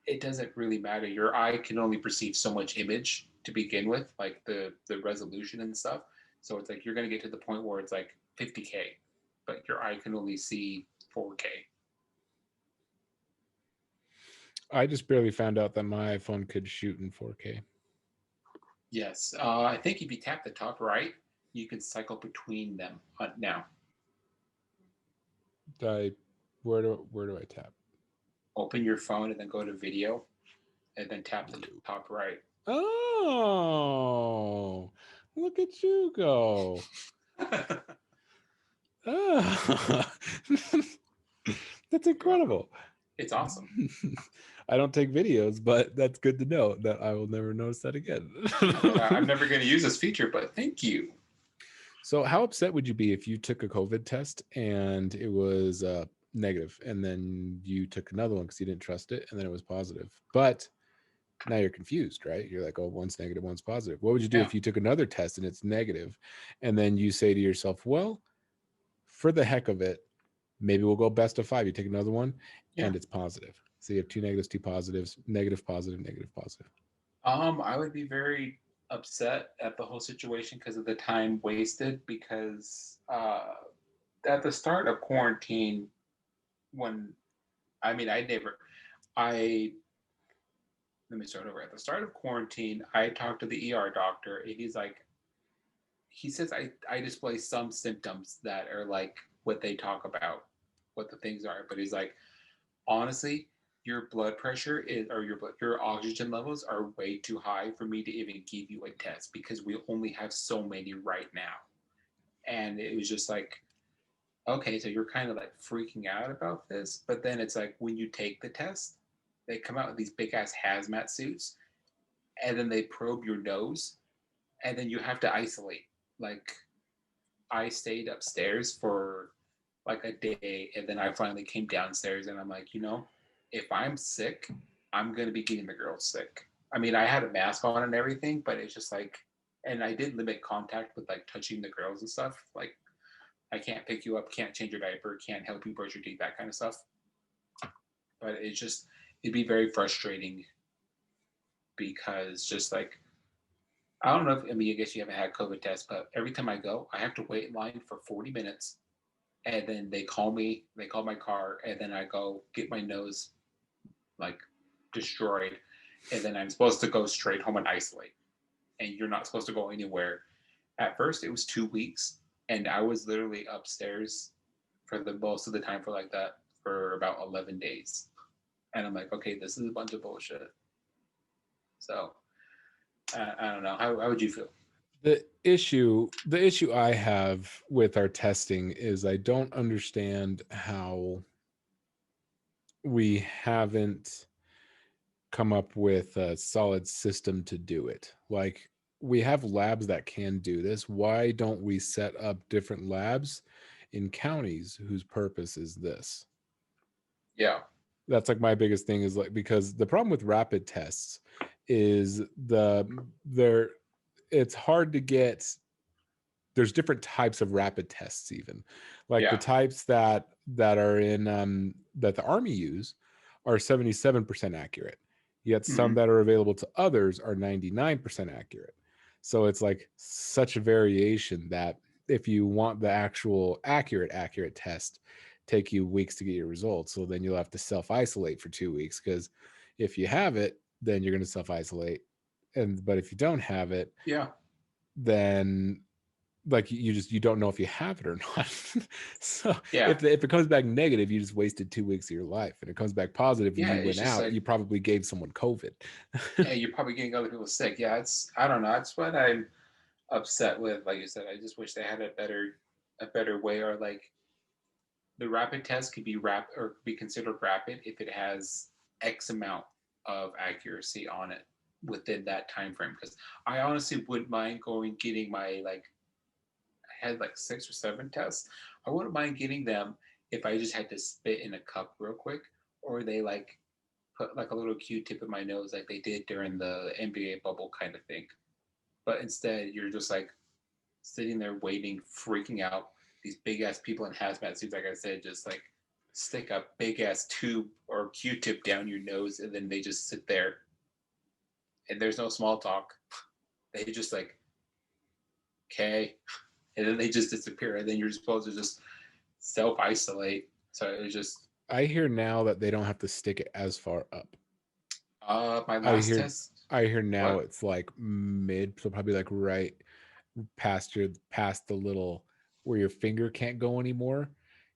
it doesn't really matter. Your eye can only perceive so much image to begin with, like the resolution and stuff. So it's like you're gonna get to the point where it's like 50K, but your eye can only see 4K. I just barely found out that my iPhone could shoot in 4K. Yes, I think if you tap the top right, you can cycle between them now. I where do I tap? Open your phone and then go to video, and then tap the Video. top right. Oh, look at you go. Ah, that's You're welcome. incredible. It's awesome. I don't take videos, but that's good to know that I will never notice that again. I'm never going to use this feature, but thank you. So, how upset would you be if you took a COVID test and it was negative, and then you took another one because you didn't trust it, and then it was positive? But now you're confused, right? You're like, oh, one's negative, one's positive. What would you do Yeah, if you took another test and it's negative, and then you say to yourself, well, for the heck of it, maybe we'll go best of five. You take another one yeah. and it's positive. So you have two negatives, two positives, negative, positive, negative, positive. I would be very upset at the whole situation because of the time wasted. Because at the start of quarantine, when I mean, I let me start over. At the start of quarantine, I talked to the ER doctor, and he's like, he says I display some symptoms that are like what they talk about, what the things are. But he's like, honestly, your blood pressure is or your oxygen levels are way too high for me to even give you a test because we only have so many right now. And it was just like, okay, so you're kind of like freaking out about this, but then it's like when you take the test, they come out with these big ass hazmat suits, and then they probe your nose, and then you have to isolate. Like I stayed upstairs for like a day, and then I finally came downstairs, and I'm like, if I'm sick, I'm gonna be getting the girls sick. I mean, I had a mask on and everything, but it's just like, and I did limit contact with like touching the girls and stuff. Like, I can't pick you up, can't change your diaper, can't help you brush your teeth, that kind of stuff. But it'd be very frustrating because just like I don't know if, I mean, I guess you haven't had COVID test, but every time I go, I have to wait in line for 40 minutes. And then they call me, they call my car, and then I go get my nose like destroyed. And then I'm supposed to go straight home and isolate. And you're not supposed to go anywhere. At first, it was 2 weeks. And I was literally upstairs for the most of the time for like that for about 11 days. And I'm like, okay, this is a bunch of bullshit. So I don't know. How would you feel? The issue I have with our testing is I don't understand how we haven't come up with a solid system to do it. Like, we have labs that can do this. Why don't we set up different labs in counties whose purpose is this? Yeah. That's like my biggest thing, is like, because the problem with rapid tests is they're it's hard to get. There's different types of rapid tests, even like the Yeah. types that are in that the Army use are 77% accurate, yet some Hmm. that are available to others are 99% accurate. So it's like such a variation that if you want the actual accurate test, take you weeks to get your results. So then you'll have to self isolate for 2 weeks, because if you have it, then you're going to self isolate, but if you don't have it, Yeah. then like you don't know if you have it or not. So Yeah. if it comes back negative, you just wasted 2 weeks of your life. And it comes back positive and Yeah. you It's went just out, like, you probably gave someone COVID. yeah, you're probably getting other people sick. Yeah. I don't know. That's what I'm upset with. Like you said, I just wish they had a better way, or like the rapid test could be or be considered rapid if it has X amount of accuracy on it within that time frame. Because I honestly wouldn't mind going getting my like I had like 6 or 7 tests. I wouldn't mind getting them if I just had to spit in a cup real quick, or they like put like a little Q-tip in my nose like they did during the NBA bubble kind of thing. But instead, you're just like sitting there waiting, freaking out. These big ass people in hazmat suits, like I said, just like stick a big ass tube or Q-tip down your nose, and then they just sit there, and there's no small talk. They just like, okay, and then they just disappear, and then you're supposed to just self isolate. So it was just I hear now that they don't have to stick it as far up. my I last hear test. I hear now What? it's like mid, so probably like right past the little where your finger can't go anymore.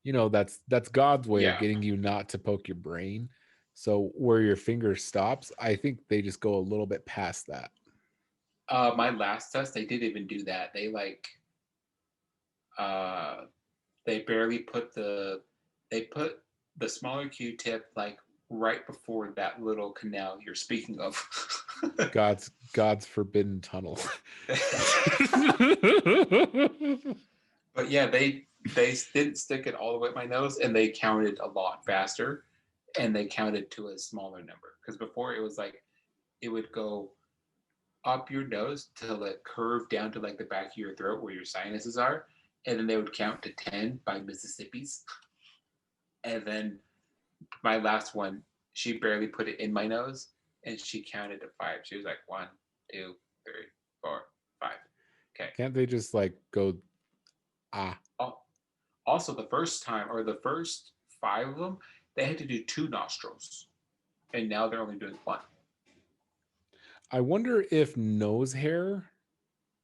That's God's way of Yeah. getting you not to poke your brain. So where your finger stops, I think they just go a little bit past that. My last test, they didn't even do that. They like uh they barely put they put the smaller Q-tip like right before that little canal you're speaking of. God's forbidden tunnel. But yeah, they didn't stick it all the way at my nose, and they counted a lot faster, and they counted to a smaller number. Because before it was like it would go up your nose till it curved down to like the back of your throat where your sinuses are, and then they would count to 10 by Mississippi's, and then my last one, she barely put it in my nose, and she counted to 5. She was like 1, 2, 3, 4, 5. Okay. Can't they just like go ah? Also, the first time or the first 5 of them, they had to do 2 nostrils, and now they're only doing 1. I wonder if nose hair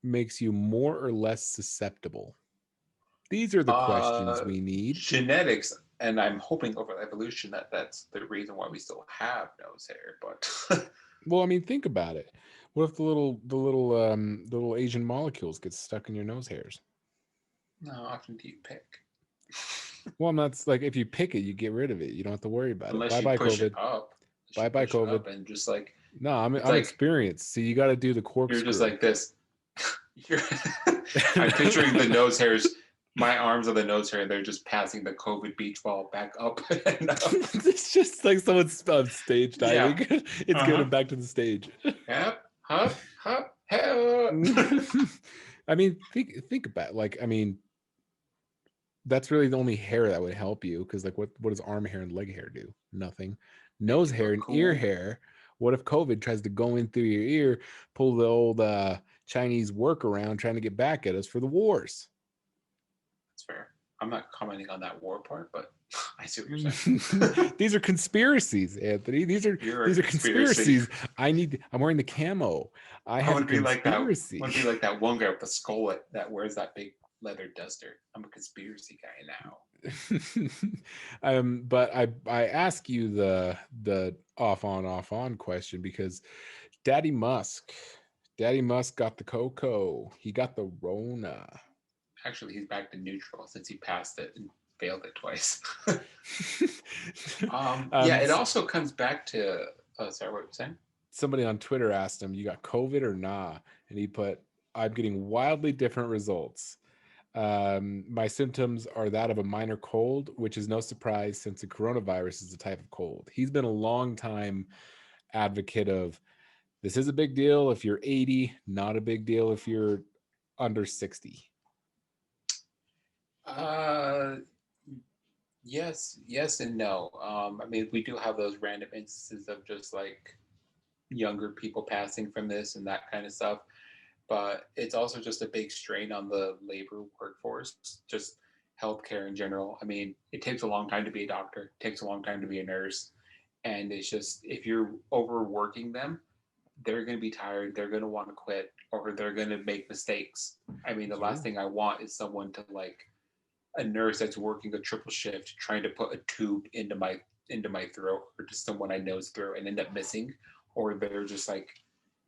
makes you more or less susceptible. These are the questions Uh, we need. Genetics, and I'm hoping over evolution that that's the reason why we still have nose hair. But Well, I mean, think about it. What if the little Asian molecules get stuck in your nose hairs? no, how often do you pick? Well, I'm not like, if you pick it, you get rid of it. You don't have to worry about it. Unless Bye you bye push it COVID. up, unless Bye you bye push it COVID. up, and just like No, I'm it's I'm like experienced. So you got to do the you're just corkscrew. like this. You're I'm picturing the nose hairs. My arms are the nose hair, and they're just passing the COVID beach ball back up and up. It's just like someone's stage Yeah. diving. It's Uh getting huh. back to the stage. Yep. Hup. Hup. Help. I mean, think about it. Like, I mean, that's really the only hair that would help you, because like what does arm hair and leg hair do? Nothing. Make Nose you hair look and ear cool. hair. What if COVID tries to go in through your ear, pull the old Chinese workaround trying to get back at us for the wars. That's fair. I'm not commenting on that war part, but I see what you're saying. These are conspiracies, Anthony. You're a These are conspiracy. conspiracies. I'm wearing the camo. I I have a want to be like that. I conspiracy. want to be like that one guy with the skull that wears that big leather duster. I'm a conspiracy guy now. But I ask you the off on question because Daddy Musk, Daddy Musk got the cocoa. He got the Rona. Actually, he's back to neutral since he passed it and failed it twice. Yeah, it also comes back to. Oh, sorry, what were you saying? Somebody on Twitter asked him, "You got COVID or nah?" And he put, "I'm getting wildly different results. My symptoms are that of a minor cold, which is no surprise since the coronavirus is a type of cold." He's been a long time advocate of this is a big deal if you're 80, not a big deal if you're under 60. Yes and no. I mean, we do have those random instances of just like younger people passing from this and that kind of stuff. But it's also just a big strain on the labor workforce, just healthcare in general. I mean, it takes a long time to be a doctor, it takes a long time to be a nurse. And it's just, if you're overworking them, they're going to be tired, they're going to want to quit, or they're going to make mistakes. I mean, the last thing I want is someone to like a nurse that's working a triple shift trying to put a tube into my throat or to someone I know's throat and end up missing, or they're just like,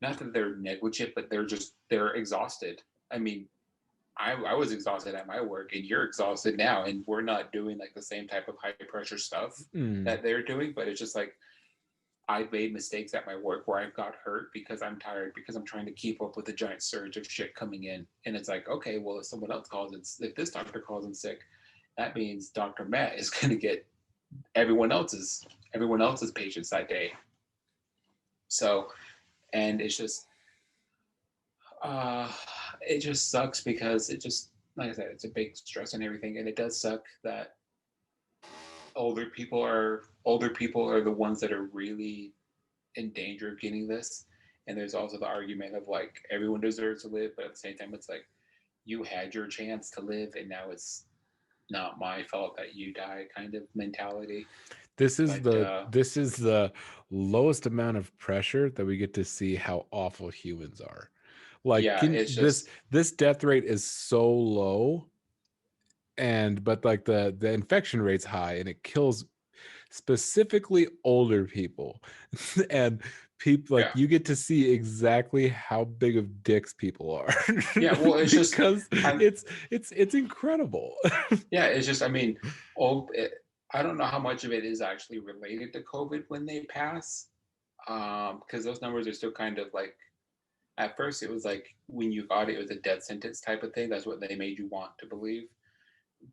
not that they're negligent, but they're exhausted. I mean, I was exhausted at my work, and you're exhausted now, and we're not doing like the same type of high pressure stuff that they're doing, but it's just like I've made mistakes at my work where I've got hurt because I'm tired because I'm trying to keep up with the giant surge of shit coming in, and it's like, okay, well, if someone else calls it, if this doctor calls in sick, that means Dr. Matt is going to get everyone else's patients that day. So, and it's just uh, it just sucks because it just, like I said, it's a big stress and everything, and it does suck that older people are the ones that are really in danger of getting this. And there's also the argument of like everyone deserves to live, but at the same time, it's like you had your chance to live, and now it's not my fault that you die kind of mentality. But This is the lowest amount of pressure that we get to see how awful humans are. Like yeah, it's just this death rate is so low, but like the infection rate's high and it kills specifically older people. And people like yeah, you get to see exactly how big of dicks people are. yeah. Well, it's just because it's incredible. yeah, it's just I mean, old. I don't know how much of it is actually related to COVID when they pass, because those numbers are still kind of like at first it was like when you got it, it was a death sentence type of thing. That's what they made you want to believe.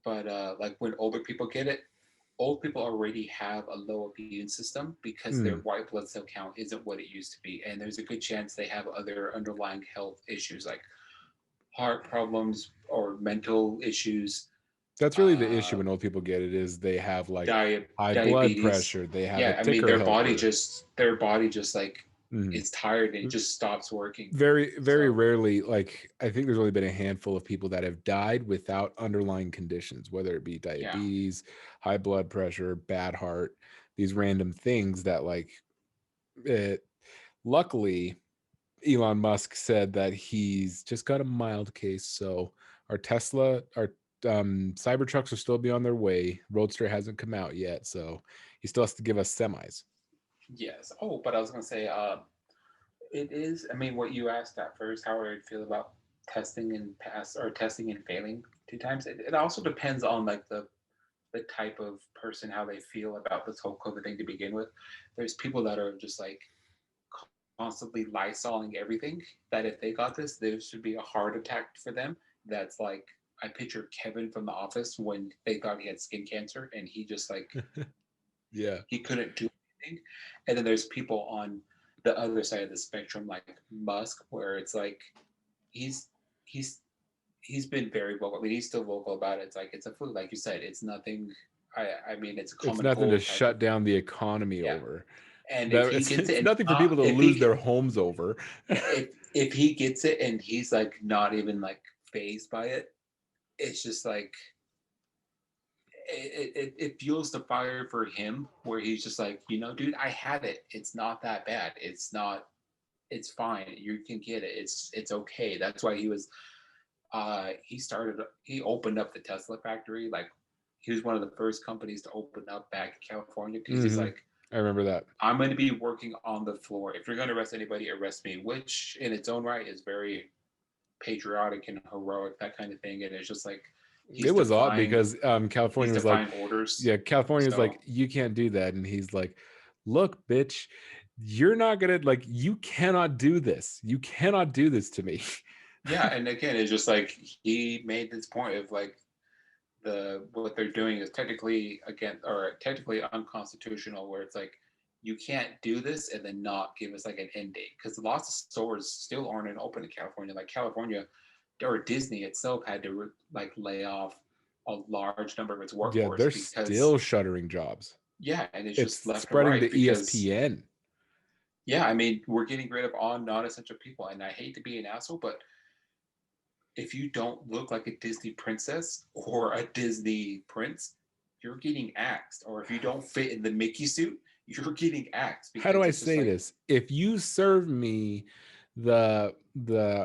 But like when older people get it, old people already have a low immune system because their white blood cell count isn't what it used to be, and there's a good chance they have other underlying health issues like heart problems or mental issues. That's really the issue when old people get it is they have like high blood Diabetes. pressure, they have a Yeah, I mean ticker helper. their body just like Mhm. is tired and it just stops working. Very So rarely, like I think there's only been a handful of people that have died without underlying conditions, whether it be yeah, diabetes, high blood pressure, bad heart, these random things that like it. Luckily, Elon Musk said that he's just got a mild case, so our Cybertrucks will still be on their way. Roadster hasn't come out yet, so he still has to give us semis. yes. Oh, but I was gonna say, it is. I mean, what you asked at first, how I would feel about testing and pass or testing and failing 2 times. It also depends on like the type of person how they feel about this whole COVID thing to begin with. There's people that are just like constantly lysoling everything. That if they got this, there should be a heart attack for them. That's like I picture Kevin from The Office when they thought he had skin cancer and he just like Yeah. he couldn't do anything. And then there's people on the other side of the spectrum like Musk, where it's like he's he's he's been very vocal. I mean, he's still vocal about it. It's like it's a flu, like you said. It's nothing. I mean, it's a It's common nothing to cold type of shut down the economy yeah. over. And if That he gets it, it's and nothing for people to if lose he their homes over. yeah, if he gets it and he's like not even like phased by it, it's just like it fuels the fire for him where he's just like, dude, I had it. It's not that bad. It's fine. You can get it. It's okay. That's why he opened up the Tesla factory. Like he was one of the first companies to open up back in California because he's Hmm. like, I remember that. I'm going to be working on the floor. If you're going to arrest anybody, arrest me, which in its own right is very patriotic and heroic, that kind of thing. And it's just like It he's was odd defying because California he's was like, defying orders. yeah, California was So like, you can't do that, and he's like, look, bitch, you're not gonna like, you cannot do this. You cannot do this to me. yeah, and again, it's just like he made this point of like the what they're doing is technically unconstitutional, where it's like you can't do this and then not give us like an end date because lots of stores still aren't open in California. Like California or Disney itself had to like lay off a large number of its Yeah, workforce they're because still shuttering jobs. yeah, and it's It's just left and spreading right to because ESPN. yeah, I mean we're getting rid of all non-essential people, and I hate to be an asshole, but if you don't look like a Disney princess or a Disney prince, you're getting axed. Or if you don't fit in the Mickey suit, you're getting axed How do because I it's just say like this? If you serve me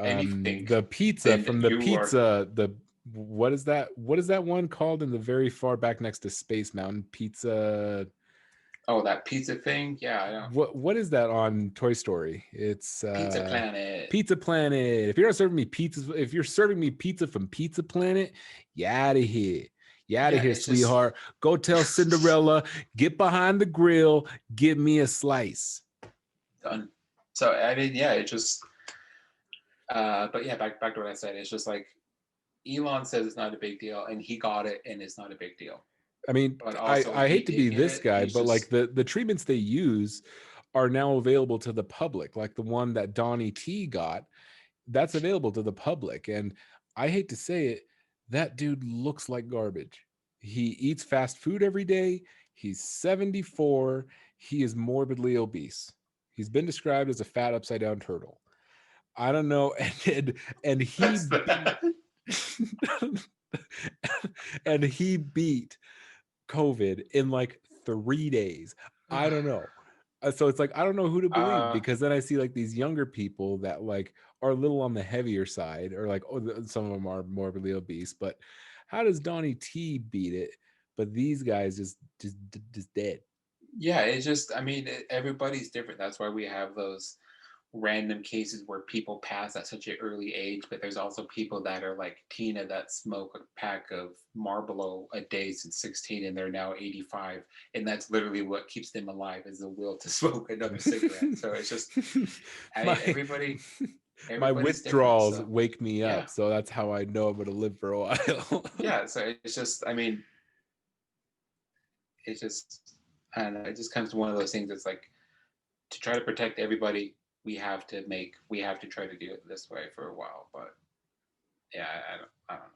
anything, the pizza then from the you are, pizza the what is that one called in the very far back next to Space Mountain Pizza? oh, that pizza thing. Yeah, I know. What is that on Toy Story? It's Pizza Planet. Pizza Planet. If you're not serving me pizzas, if you're serving me pizza from Pizza Planet, you out of here. You out of Yeah, here, it's just sweetheart. Go tell Cinderella, get behind the grill, give me a slice. done. So, I mean, yeah, it just, but yeah, back to what I said. It's just like Elon says it's not a big deal, and he got it, and it's not a big deal. I mean, But I also, I he hate to did be get this it. guy, He's but like just, the treatments they use are now available to the public. Like the one that Donnie T got, that's available to the public. And I hate to say it, that dude looks like garbage. He eats fast food every day. He's 74. He is morbidly obese. He's been described as a fat upside down turtle. I don't know. And he that's beat the, and he beat COVID in like 3 days. I don't know. So it's like I don't know who to believe uh, because then I see like these younger people that like are a little on the heavier side, or like some of them are morbidly obese. But how does Donnie T beat it? But these guys just dead. yeah, it's just, I mean, everybody's different. That's why we have those random cases where people pass at such an early age, but there's also people that are like Tina that smoke a pack of Marlboro a day since 16 and they're now 85. And that's literally what keeps them alive is the will to smoke another cigarette. So it's just, I mean, my my everybody's different. withdrawals So wake me yeah, up, so that's how I know I'm going to live for a while. yeah. So it's just, I mean, it's just, I don't know. It just comes to one of those things that's like, to try to protect everybody, we have to try to do it this way for a while. But yeah, I don't know.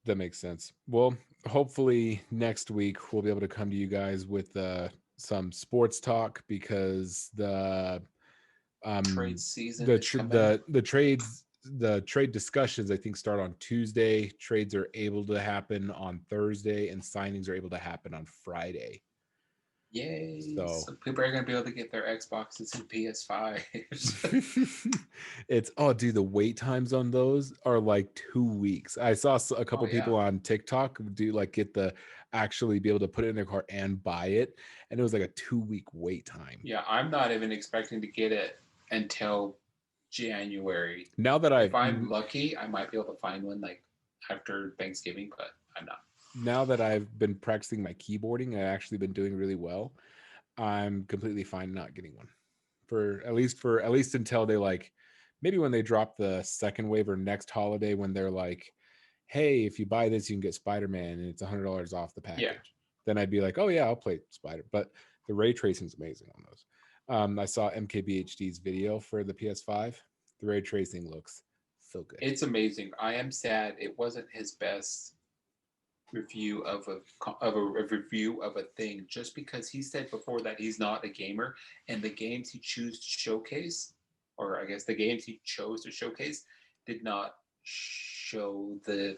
That makes sense. Well, hopefully next week we'll be able to come to you guys with some sports talk because Trade um season is coming. the trade discussions I think start on Tuesday. Trades are able to happen on Thursday, and signings are able to happen on Friday. Yay! So So people are gonna be able to get their Xboxes and PS5s. it's oh dude, the wait times on those are like 2 weeks. I saw a Oh couple yeah, people on TikTok do like get the actually be able to put it in their car and buy it, and it was like a 2 week wait time. yeah. I'm not even expecting to get it until January. Now that If I've I'm lucky, I might be able to find one like after Thanksgiving, but I'm not. now that I've been practicing my keyboarding, I've actually been doing really well. I'm completely fine not getting one for at least until they like maybe when they drop the second wave or next holiday when they're like, hey, if you buy this, you can get Spider-Man and it's $100 off the Yeah, package. Then I'd be like, oh yeah, I'll play Spider. But the ray tracing is amazing on those. I saw MKBHD's video for the PS5. The ray tracing looks so good. it's amazing. I am sad it wasn't his best review of a review of a thing just because he said before that he's not a gamer and the games he chooses to showcase or I guess the games he chose to showcase did not show the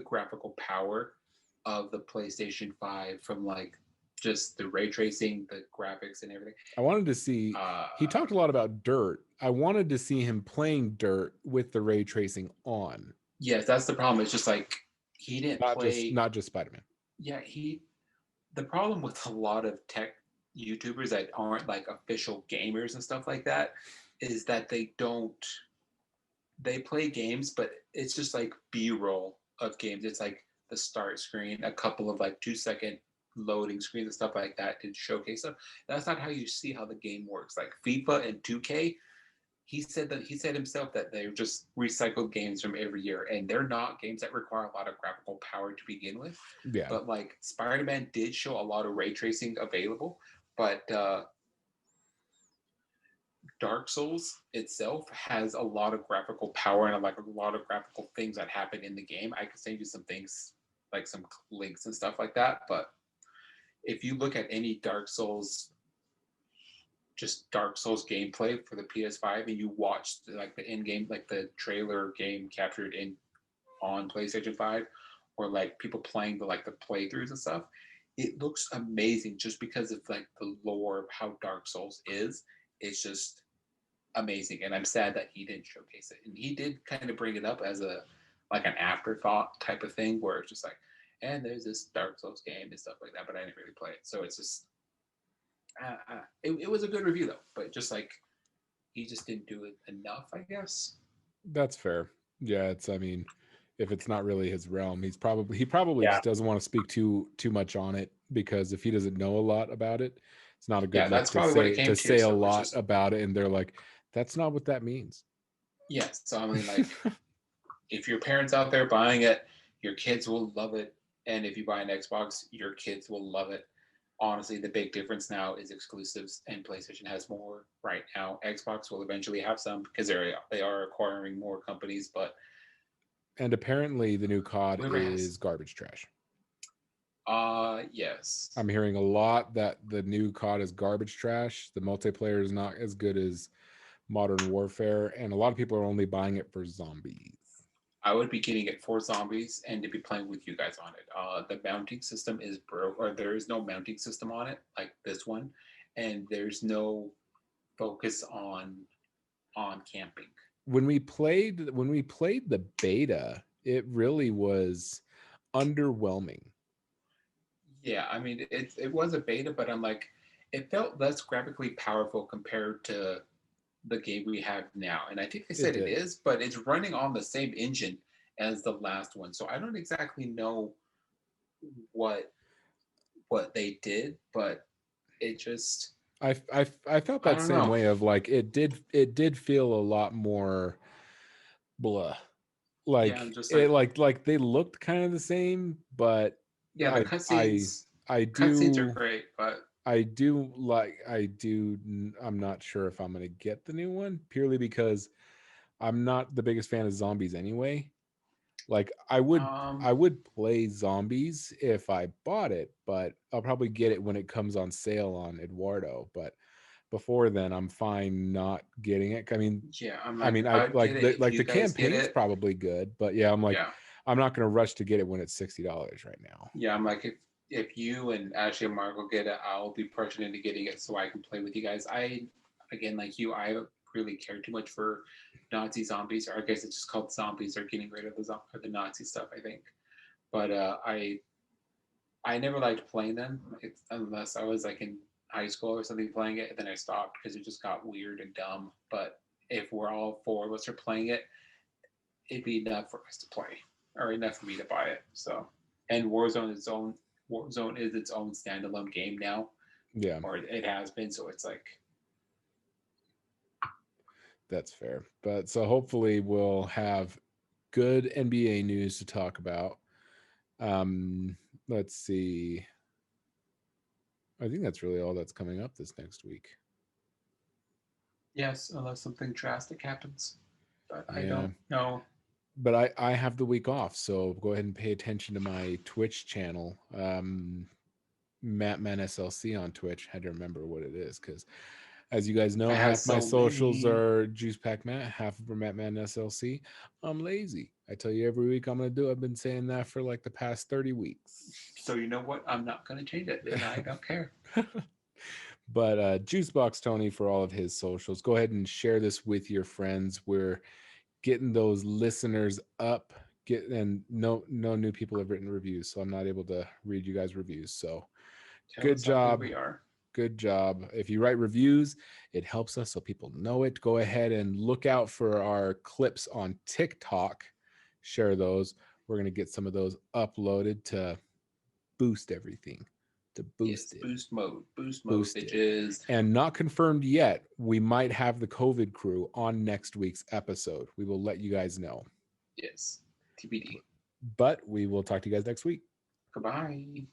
graphical power of the PlayStation 5 from like just the ray tracing, the graphics and everything. I wanted to see. Uh He talked a lot about Dirt. I wanted to see him playing Dirt with the ray tracing on, yes, that's the problem. It's just like he didn't play. not just Spider-Man. Yeah, he the problem with a lot of tech YouTubers that aren't like official gamers and stuff like that is that they play games, but it's just like B-roll of games. It's like the start screen, a couple of like 2 second loading screens and stuff like that to showcase stuff. That's not how you see how the game works. Like FIFA and 2K, he said himself that they're just recycled games from every year, and they're not games that require a lot of graphical power to begin with. Yeah, But like Spider-Man did show a lot of ray tracing available, but Dark Souls itself has a lot of graphical power and like a lot of graphical things that happen in the game. I could send you some things like some links and stuff like that. But if you look at any Dark Souls gameplay for the PS5 and you watch like the in game, like the trailer game captured in on PlayStation 5, or like people playing the playthroughs and stuff, it looks amazing just because of like the lore of how Dark Souls is. It's just amazing, and I'm sad that he didn't showcase it. And he did kind of bring it up as a like an afterthought type of thing, where it's just like, and there's this Dark Souls game and stuff like that, but I didn't really play it. So it's just, it was a good review though, but just like he just didn't do it enough, I guess. that's fair. Yeah, it's. I mean, if it's not really his realm, he probably Yeah, just doesn't want to speak too much on it, because if he doesn't know a lot about it, it's not a good yeah, look that's probably what it came to to. say a So it's lot just about it, and they're like, that's not what that means. yes. So I mean, like, if your parents out there buying it, your kids will love it, and if you buy an Xbox, your kids will love it. Honestly, the big difference now is exclusives, and PlayStation has more right now. Xbox will eventually have some because they are acquiring more companies, but And apparently, the new COD whoever has, is garbage trash. yes, I'm hearing a lot that the new COD is garbage trash. The multiplayer is not as good as Modern Warfare, and a lot of people are only buying it for zombies. I would be getting it for zombies and to be playing with you guys on it. The mounting system is broke, or there is no mounting system on it like this one, and there's no focus on camping. When we played the beta, it really was underwhelming. Yeah, I mean it was a beta, but I'm like, it felt less graphically powerful compared to the game we have now. And I think they It said it did. is, but it's running on the same engine as the last one. So I don't exactly know what what they did, but it just I felt I that don't same know. way of like it did feel a lot more blah. Yeah, I'm Like just it like, like they looked kind of the same, but yeah, the I I cutscenes I cutscenes are do great, but I'm not sure if I'm going to get the new one, purely because I'm not the biggest fan of zombies anyway. Like um I would play zombies if I bought it, but I'll probably get it when it comes on sale on Eduardo. But before then, I'm fine not getting it. yeah, I'm I like, mean, I I'd get it if like you the guys get campaign's it. probably good, but yeah, I'm like, Yeah. I'm not going to rush to get it when it's $60 right now. Yeah, I'm like, if you and Ashley and Marco get it, I'll be pressured into getting it so I can play with you guys. I again, like you, I don't really care too much for Nazi zombies, or I guess it's just called zombies. Or getting rid of the Nazi stuff, I think. But I never liked playing them unless I was like in high school or something playing it, and then I stopped because it just got weird and dumb. But if we're all four of us are playing it, it'd be enough for us to play, or enough for me to buy it. So, and Warzone is its own standalone game now, Yeah, or it has been. So it's like, that's fair. But so hopefully we'll have good NBA news to talk about. Um, let's see. I think that's really all that's coming up this next week. yes, unless something drastic happens, but I Yeah. don't know. But I have the week off, so go ahead and pay attention to my Twitch channel. Mattman SLC on Twitch. Had to remember what it is because As you guys know, It has half my so socials many. are Juice Pack Matt, half of them Matt Man SLC. I'm lazy. I tell you every week I'm gonna do. I've been saying that for like the past 30 weeks. So you know what? I'm not going to change it, and I don't care. But Juicebox Tony for all of his socials. Go ahead and share this with your friends. We're getting those listeners up. And no new people have written reviews, so I'm not able to read you guys' reviews. So Tell good us how good job. we are. Good job. If you write reviews, it helps us so people know it. Go ahead and look out for our clips on TikTok. Share those. We're going to get some of those uploaded to boost everything, to Yes, boost it, boost mode, boost it. bitches. And not confirmed yet, we might have the COVID crew on next week's episode. We will let you guys know. Yes, TBD. But we will talk to you guys next week. Goodbye.